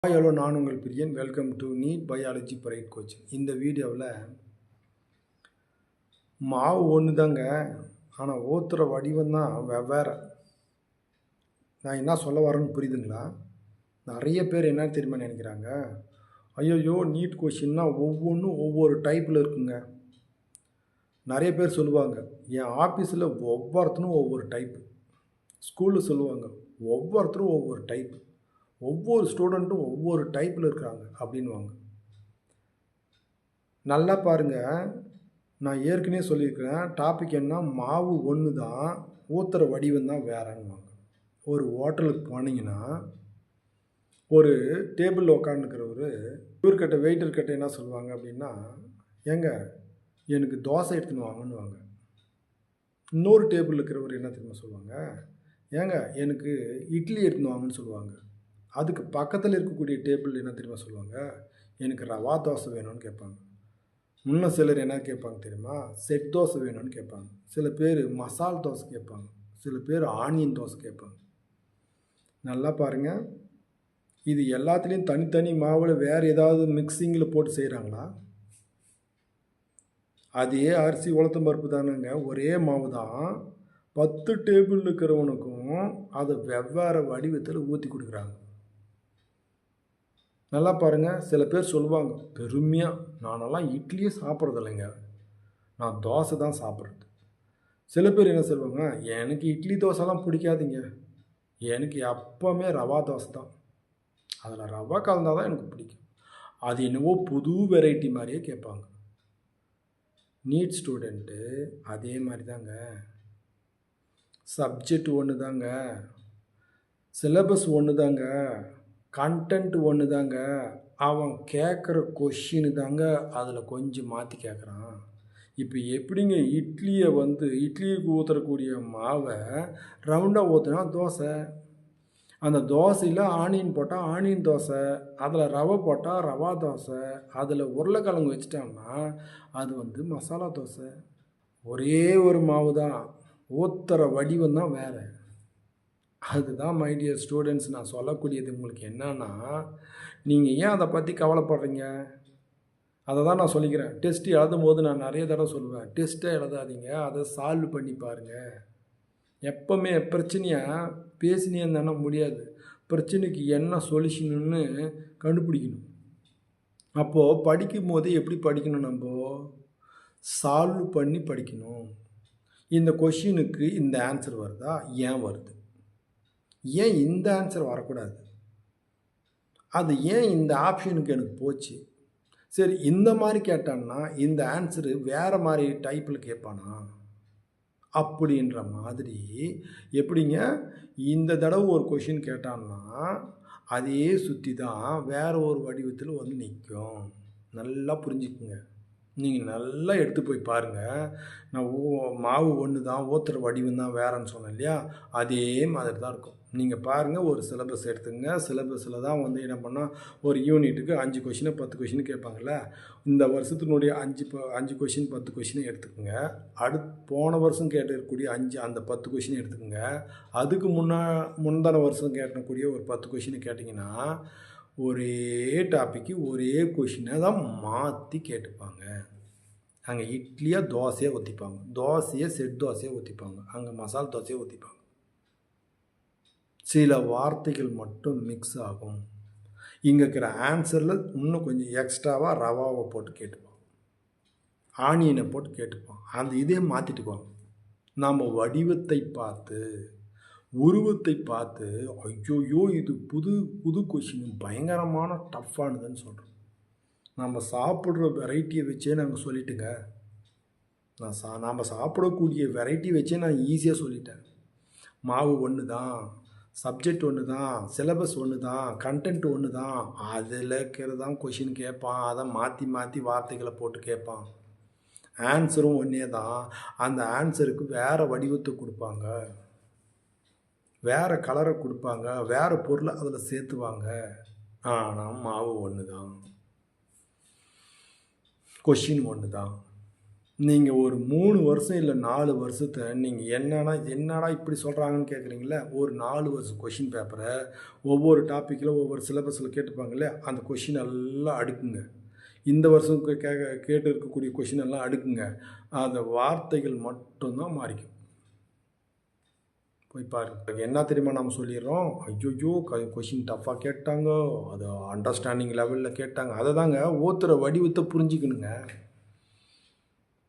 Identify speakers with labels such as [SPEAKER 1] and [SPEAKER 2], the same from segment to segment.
[SPEAKER 1] Hello, நான் உங்கள் Priyan. Welcome to NEET biology bright coach. இந்த வீடியோவில் மாவு ஒன்று தாங்க, ஆனால் ஊற்றுற வடிவம் தான் வெவ்வேறு. நான் என்ன சொல்ல வரேன்னு புரியுதுங்களா? நிறைய பேர் என்ன தெரியுமா நினைக்கிறாங்க, ஐயோ நீட் கொஷின்னா ஒவ்வொன்றும் ஒவ்வொரு டைப்பில் இருக்குங்க. நிறைய பேர் சொல்லுவாங்க, என் ஆஃபீஸில் ஒவ்வொருத்தரும் ஒவ்வொரு டைப்பு, ஸ்கூலில் சொல்லுவாங்க ஒவ்வொருத்தரும் ஒவ்வொரு டைப்பு, ஒவ்வொரு ஸ்டூடெண்ட்டும் ஒவ்வொரு டைப்பில் இருக்காங்க அப்படின்வாங்க. நல்லா பாருங்கள், நான் ஏற்கனவே சொல்லியிருக்கிறேன். டாபிக் என்ன, மாவு ஒன்று தான், ஊற்றுற வடிவம் தான் வேறன்னுவாங்க. ஒரு ஹோட்டலுக்கு போனீங்கன்னா ஒரு டேபிளில் உட்காந்துக்கிறவர் இவர்கிட்ட வெயிட்டர்கிட்ட என்ன சொல்லுவாங்க அப்படின்னா, ஏங்க எனக்கு தோசை எடுத்துன்னு வாங்கன்னுவாங்க. இன்னொரு டேபிளில் இருக்கிறவர் என்ன தெரியுமா சொல்லுவாங்க, ஏங்க எனக்கு இட்லி எடுத்துன்னு வாங்கன்னு சொல்லுவாங்க. அதுக்கு பக்கத்தில் இருக்கக்கூடிய டேபிள் என்ன தெரியுமா சொல்லுவாங்க, எனக்கு ரவா தோசை வேணும்னு கேட்பாங்க. இன்னும் சிலர் என்ன கேட்பாங்க தெரியுமா, செட் தோசை வேணும்னு கேட்பாங்க. சில பேர் மசால் தோசை கேட்பாங்க. சில பேர் ஆனியன் தோசை கேட்பாங்க. நல்லா பாருங்கள், இது எல்லாத்துலேயும் தனித்தனி மாவில் வேறு ஏதாவது மிக்சிங்கில் போட்டு செய்கிறாங்களா? அதே அரிசி உளுத்தம் பருப்பு தானேங்க, ஒரே மாவு தான். 10 டேபிள் இருக்கிறவனுக்கும் அதை வெவ்வேறு வடிவத்தில் ஊற்றி கொடுக்குறாங்க. நல்லா பாருங்கள், சில பேர் சொல்லுவாங்க பெருமையாக, நானெல்லாம் இட்லியே சாப்பிட்றது இல்லைங்க, நான் தோசை தான் சாப்பிட்றது. சில பேர் என்ன சொல்லுவாங்க, எனக்கு இட்லி தோசைலாம் பிடிக்காதுங்க, எனக்கு எப்போவுமே ரவா தோசை தான், அதில் ரவா கலந்தால் தான் எனக்கு பிடிக்கும். அது என்னவோ புது வெரைட்டி மாதிரியே கேட்பாங்க. நீட் ஸ்டூடெண்ட்டு அதே மாதிரி தாங்க. சப்ஜெக்ட் ஒன்று தாங்க, சிலபஸ் ஒன்று தாங்க, கண்டென்ட் ஒன்று தாங்க. அவன் கேட்குற கொஷினு தாங்க அதில் கொஞ்சம் மாற்றி கேட்குறான். இப்போ எப்படிங்க இட்லிக்கு ஊற்றக்கூடிய மாவை ரவுண்டாக ஊற்றுனா தோசை, அந்த தோசையில் ஆனியன் போட்டால் ஆனியன் தோசை, அதில் ரவை போட்டால் ரவா தோசை, அதில் உருளைக்கிழங்கு வச்சிட்டோம்னா அது மசாலா தோசை. ஒரே ஒரு மாவு தான், ஊற்றுற வடிவம் தான் வேறு. அதுதான் மை டியர் ஸ்டூடெண்ட்ஸ், நான் சொல்லக்கூடியது உங்களுக்கு என்னன்னா, நீங்கள் ஏன் அதை பற்றி கவலைப்படுறீங்க? அதை தான் நான் சொல்லிக்கிறேன். டெஸ்ட் எழுதும் போது நான் நிறைய தடவை சொல்லுவேன், டெஸ்ட்டை எழுதாதீங்க, அதை சால்வ் பண்ணி பாருங்கள். எப்போவுமே பிரச்சனையாக பேசினே இருந்தானா முடியாது. பிரச்சனைக்கு என்ன சொல்யூஷன்னு கண்டுபிடிக்கணும். அப்போது படிக்கும் போது எப்படி படிக்கணும், நம்ம சால்வ் பண்ணி படிக்கணும். இந்த கொஷினுக்கு இந்த ஆன்சர் வருதா, ஏன் வருது, ஏன் இந்த ஆன்சர் வரக்கூடாது, அது ஏன் இந்த ஆப்ஷனுக்கு எனக்கு போச்சு, சரி இந்த மாதிரி கேட்டான்னா இந்த ஆன்சரு வேறு மாதிரி டைப்பில் கேட்பானா அப்படின்ற மாதிரி. எப்படிங்க, இந்த தடவை ஒரு கொஷின் கேட்டான்னா அதே சுற்றி தான் வேறு ஒரு வடிவத்தில் வந்து நிற்கும். நல்லா புரிஞ்சுக்குங்க. நீங்கள் நல்லா எடுத்து போய் பாருங்கள். நான் மாவு ஒன்று தான், ஊற்றுற வடிவம் தான் வேறன்னு சொன்னேன் இல்லையா, அதே மாதிரி தான் இருக்கும். நீங்கள் பாருங்கள், ஒரு சிலபஸ் எடுத்துங்க. சிலபஸில் தான் என்ன பண்ணால் ஒரு யூனிட்டுக்கு 5 கொஷினு 10 கொஷின் கேட்பாங்கள்ல. இந்த வருஷத்தினுடைய 5 கொஷின் 10 கொஷினை எடுத்துக்கோங்க. போன வருஷம் கேட்டிருக்கக்கூடிய அந்த 10 கொஷினை எடுத்துக்கோங்க. அதுக்கு முந்தின வருஷம் கேட்டக்கூடிய ஒரு 10 கொஷினை கேட்டிங்கன்னா ஒரே டாப்பிக்கு ஒரே கொஷினை தான் மாற்றி கேட்டுப்பாங்க. அங்கே இட்லியாக தோசையாக ஊற்றிப்பாங்க, தோசையை செட் தோசையாக ஊற்றிப்பாங்க, அங்கே மசால் தோசையை ஊற்றிப்பாங்க. சில வார்த்தைகள் மட்டும் மிக்ஸ் ஆகும். இங்கே இருக்கிற ஆன்சரில் இன்னும் கொஞ்சம் எக்ஸ்ட்ராவாக ரவாவை போட்டு கேட்டுப்பாங்க, ஆனியனை போட்டு கேட்டுப்பாங்க. அந்த இதே மாற்றிட்டுக்குவாங்க. நாம் வடிவத்தை பார்த்து உருவத்தை பார்த்து ஐயோயோ இது புது கொஷின் பயங்கரமான டஃப்பானதுன்னு சொல்கிறோம். நம்ம சாப்பிட்ற வெரைட்டியை வச்சே நாங்கள் சொல்லிட்டுங்க, நாம் சாப்பிடக்கூடிய வெரைட்டி வச்சே நான் ஈஸியாக சொல்லிட்டேன். மாவு ஒன்று தான், சப்ஜெக்ட் ஒன்று தான், சிலபஸ் ஒன்று தான், கண்டென்ட் ஒன்று தான், அதில் இருக்கிறது தான் கொஷின் கேட்பான். அதை மாற்றி மாற்றி வார்த்தைகளை போட்டு கேட்பான். ஆன்சரும் ஒன்றே தான், அந்த ஆன்சருக்கு வேறு வடிவத்தை கொடுப்பாங்க, வேறு கலரை கொடுப்பாங்க, வேறு பொருளை அதில் சேர்த்துவாங்க. ஆனால் மாவு ஒன்று தான், கொஷின் ஒன்று தான். நீங்கள் ஒரு 3 வருஷம் இல்லை 4 வருஷத்தை நீங்கள் என்னடா இப்படி சொல்கிறாங்கன்னு கேட்குறீங்களே, ஒரு 4 வருஷம் கொஷின் பேப்பரை ஒவ்வொரு டாப்பிக்கில் ஒவ்வொரு சிலபஸில் கேட்டுப்பாங்களே, அந்த கொஷின் எல்லாம் அடுக்குங்க. இந்த வருஷம் கேட்டு இருக்கக்கூடிய கொஷின் எல்லாம் அடுக்குங்க. அந்த வார்த்தைகள் மட்டும்தான் மாறிக்கும். போய் பாருங்க. என்ன தெரியுமா நாம் சொல்லிடுறோம், ஐயோ கொஷின் டஃப்பாக கேட்டாங்க, அது அண்டர்ஸ்டாண்டிங் லெவலில் கேட்டாங்க. அதை தாங்க ஓத்துற வடிவத்தை புரிஞ்சுக்கணுங்க.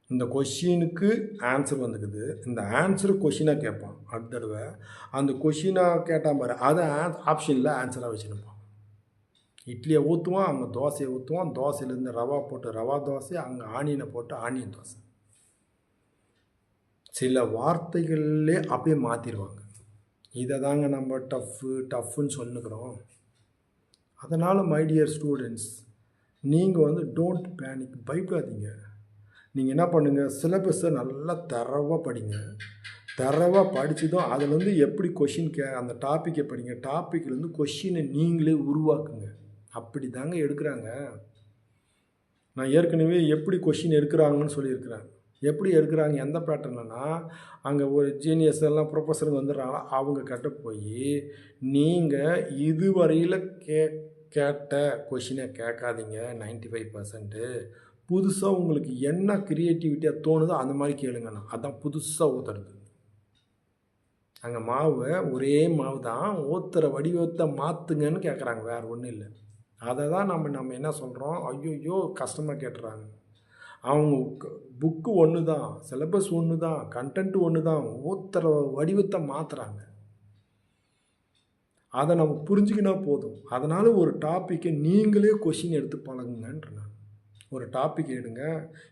[SPEAKER 1] இந்த கொஷினுக்கு ஆன்சர் வந்துக்குது, இந்த ஆன்சரு கொஷினாக கேட்பான். அடுத்த தடவை அந்த கொஷினாக கேட்டான் பாரு, அதை ஆப்ஷனில் ஆன்சராக வச்சுருப்பான். இட்லியை ஊற்றுவான், அங்கே தோசையை ஊற்றுவான், தோசையிலேருந்து ரவா போட்டு ரவா தோசை, அங்கே ஆனியனை போட்டு ஆனியன் தோசை. சில வார்த்தைகள்லே அப்படியே மாற்றிடுவாங்க. இதை தாங்க நம்ம டஃப்புன்னு சொல்லுக்கிறோம். அதனால் மை டியர் ஸ்டூடெண்ட்ஸ், நீங்கள் டோன்ட் பேனிக், பயப்படாதீங்க. நீங்கள் என்ன பண்ணுங்கள், சிலபஸை நல்லா தரவாக படிங்க. தரவாக படித்ததும் அதில் எப்படி கொஷின் அந்த டாப்பிக்கை படிங்க. டாப்பிக்லேருந்து கொஷினை நீங்களே உருவாக்குங்க. அப்படி தாங்க எடுக்கிறாங்க. நான் ஏற்கனவே எப்படி கொஷின் எடுக்கிறாங்கன்னு சொல்லியிருக்கிறேன். எப்படி எடுக்கிறாங்க, எந்த பேட்டர்னா, அங்கே ஒரு ஜீனியஸ் எல்லாம் ப்ரொஃபஸருங்க வந்துடுறாங்களா, அவங்க கிட்ட போய் நீங்கள் இதுவரையில் கேட்ட கொஷினை கேட்காதீங்க. 95% புதுசாக உங்களுக்கு என்ன க்ரியேட்டிவிட்டியாக தோணுதோ அந்த மாதிரி கேளுங்கண்ணா. அதுதான் புதுசாக ஊற்றுறது. அங்கே ஒரே மாவு தான், ஊற்றுற வடிவத்தை மாற்றுங்கன்னு கேட்குறாங்க, வேறு ஒன்றும் இல்லை. அதை தான் நம்ம என்ன சொல்கிறோம், ஐயோ கஷ்டமாக கேட்டுறாங்க. அவங்க புக்கு ஒன்று தான், சிலபஸ் ஒன்று தான், கண்டென்ட் ஒன்று தான், ஊற்றுற வடிவத்தை மாற்றுறாங்க. அதை நம்ம புரிஞ்சுக்கினா போதும். அதனால் ஒரு டாப்பிக்கை நீங்களே கொஷின் எடுத்து பழகுங்கன்றேன். ஒரு டாபிக் எடுங்க,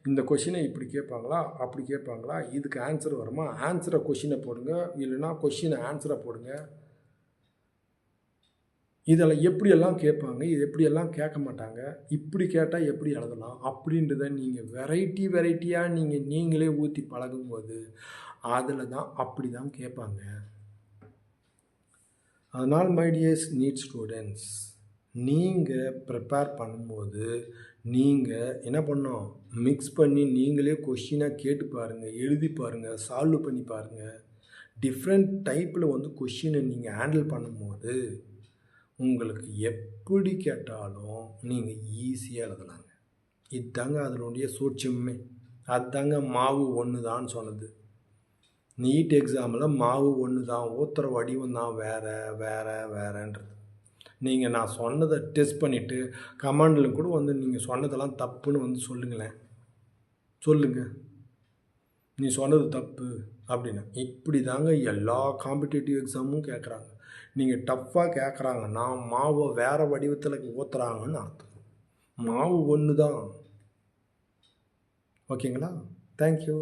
[SPEAKER 1] இந்த கொஷினை இப்படி கேட்பாங்களா, அப்படி கேட்பாங்களா, இதுக்கு ஆன்சர் வருமா, ஆன்சரை கொஷினை போடுங்க, இல்லைன்னா கொஷினை ஆன்சரை போடுங்க. இதில் எப்படியெல்லாம் கேட்பாங்க, இது எப்படியெல்லாம் கேட்க மாட்டாங்க, இப்படி கேட்டால் எப்படி எழுதலாம் அப்படின்றத நீங்கள் வெரைட்டியாக நீங்களே ஊற்றி பழகும்போது அதில் தான் அப்படி தான் கேட்பாங்க. அதனால் மை டியர் நீட் ஸ்டூடெண்ட்ஸ், நீங்கள் ப்ரிப்பேர் பண்ணும்போது நீங்கள் என்ன பண்ணணும், மிக்ஸ் பண்ணி நீங்களே கொஷினாக கேட்டு பாருங்கள், எழுதி பாருங்கள், சால்வ் பண்ணி பாருங்கள். டிஃப்ரெண்ட் டைப்பில் கொஷினை நீங்கள் ஹேண்டில் பண்ணும்போது உங்களுக்கு எப்படி கேட்டாலும் நீங்கள் ஈஸியாக எழுதலாங்க. இதுதாங்க அதனுடைய சூட்சமே. அதுதாங்க மாவு ஒன்று தான் சொன்னது. நீட் எக்ஸாமில் மாவு ஒன்று தான், ஊத்துற வடிவம் தான் வேறன்றது. நீங்கள் நான் சொன்னதை டெஸ்ட் பண்ணிவிட்டு கமெண்டில் கூட நீங்கள் சொன்னதெல்லாம் தப்புன்னு சொல்லுங்களேன். சொல்லுங்கள், நீ சொன்னது தப்பு அப்படின்னு. இப்படி தாங்க எல்லா காம்படிட்டிவ் எக்ஸாமும் கேட்குறாங்க. நீங்கள் டஃப்பாக கேட்குறாங்கன்னா மாவை வேறு வடிவத்தில் ஊற்றுறாங்கன்னு அர்த்தம். மாவு ஒன்று தான். ஓகேங்களா? தேங்க்யூ.